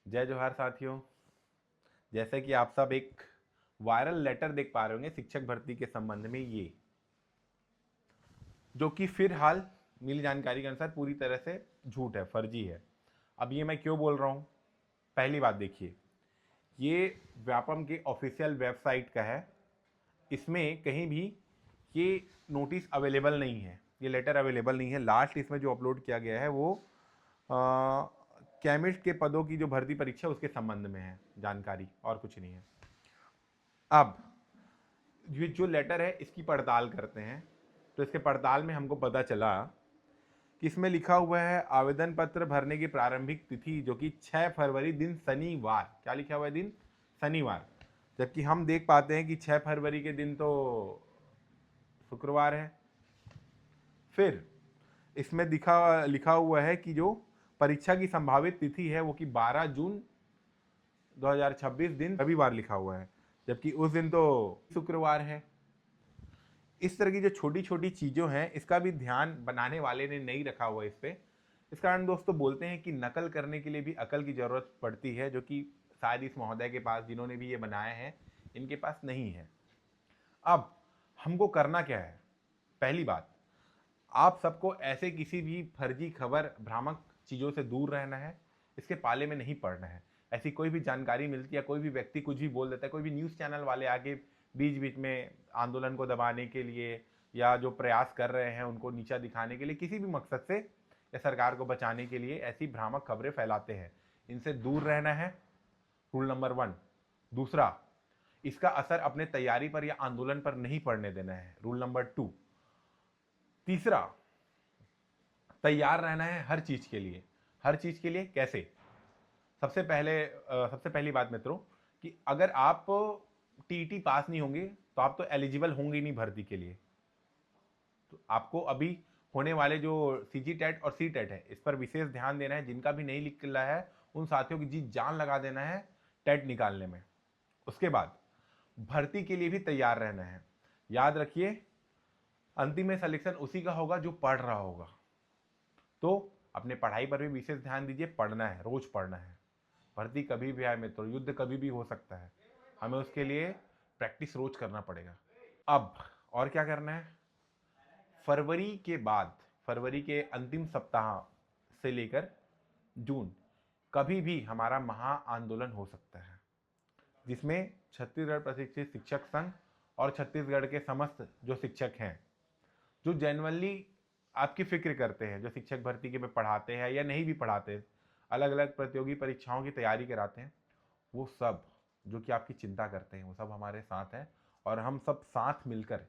जय जोहार साथियों। जैसे कि आप सब एक वायरल लेटर देख पा रहे होंगे शिक्षक भर्ती के संबंध में, ये जो कि फिलहाल मिली जानकारी के अनुसार पूरी तरह से झूठ है, फर्जी है। अब ये मैं क्यों बोल रहा हूँ? पहली बात देखिए, ये व्यापम के ऑफिशियल वेबसाइट का है। इसमें कहीं भी ये नोटिस अवेलेबल नहीं है, ये लेटर अवेलेबल नहीं है। लास्ट इसमें जो अपलोड किया गया है वो केमिस्ट के पदों की जो भर्ती परीक्षा उसके संबंध में है जानकारी, और कुछ नहीं है। अब ये जो लेटर है इसकी पड़ताल करते हैं, तो इसके पड़ताल में हमको पता चला कि इसमें लिखा हुआ है आवेदन पत्र भरने की प्रारंभिक तिथि जो कि 6 फरवरी दिन शनिवार। क्या लिखा हुआ है? दिन शनिवार। जबकि हम देख पाते हैं कि 6 फरवरी के दिन तो शुक्रवार है। फिर इसमें लिखा हुआ है कि जो परीक्षा की संभावित तिथि है वो कि 12 जून 2026 दिन रविवार लिखा हुआ है, जबकि उस दिन तो शुक्रवार है। इस तरह की जो छोटी छोटी चीज़ों हैं इसका भी ध्यान बनाने वाले ने नहीं रखा हुआ इस पर। इस कारण दोस्तों बोलते हैं कि नकल करने के लिए भी अकल की ज़रूरत पड़ती है, जो कि शायद इस महोदय के पास, जिन्होंने भी ये बनाए हैं, इनके पास नहीं है। अब हमको करना क्या है? पहली बात, आप सबको ऐसे किसी भी फर्जी खबर, भ्रामक चीज़ों से दूर रहना है, इसके पाले में नहीं पड़ना है। ऐसी कोई भी जानकारी मिलती है, कोई भी व्यक्ति कुछ भी बोल देता है, कोई भी न्यूज़ चैनल वाले आगे बीच बीच में आंदोलन को दबाने के लिए या जो प्रयास कर रहे हैं उनको नीचा दिखाने के लिए, किसी भी मकसद से या सरकार को बचाने के लिए ऐसी भ्रामक खबरें फैलाते हैं। इनसे दूर रहना है, रूल नंबर 1। दूसरा, इसका असर अपने तैयारी पर या आंदोलन पर नहीं पड़ने देना है, रूल नंबर 2। तीसरा, तैयार रहना है हर चीज़ के लिए। हर चीज़ के लिए कैसे? सबसे पहली बात मित्रों, कि अगर आप टीईटी पास नहीं होंगे तो आप तो एलिजिबल होंगे ही नहीं भर्ती के लिए। तो आपको अभी होने वाले जो सीजी टेट और सी टेट है इस पर विशेष ध्यान देना है। जिनका भी नहीं निकला है उन साथियों की जी जान लगा देना है टेट निकालने में। उसके बाद भर्ती के लिए भी तैयार रहना है। याद रखिए, अंतिम में सिलेक्शन उसी का होगा जो पढ़ रहा होगा। तो अपने पढ़ाई पर भी विशेष ध्यान दीजिए, पढ़ना है, रोज पढ़ना है। भर्ती कभी भी आए मित्रों, युद्ध कभी भी हो सकता है, हमें उसके लिए प्रैक्टिस रोज करना पड़ेगा। अब और क्या करना है? फरवरी के बाद, फरवरी के अंतिम सप्ताह से लेकर जून, कभी भी हमारा महा आंदोलन हो सकता है, जिसमें छत्तीसगढ़ प्रशिक्षित शिक्षक संघ और छत्तीसगढ़ के समस्त जो शिक्षक हैं, जो जेनुअनली आपकी फिक्र करते हैं, जो शिक्षक भर्ती के में पढ़ाते हैं या नहीं भी पढ़ाते, अलग अलग प्रतियोगी परीक्षाओं की तैयारी कराते हैं, वो सब जो कि आपकी चिंता करते हैं, वो सब हमारे साथ हैं। और हम सब साथ मिलकर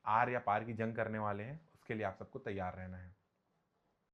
आर या पार की जंग करने वाले हैं। उसके लिए आप सबको तैयार रहना है।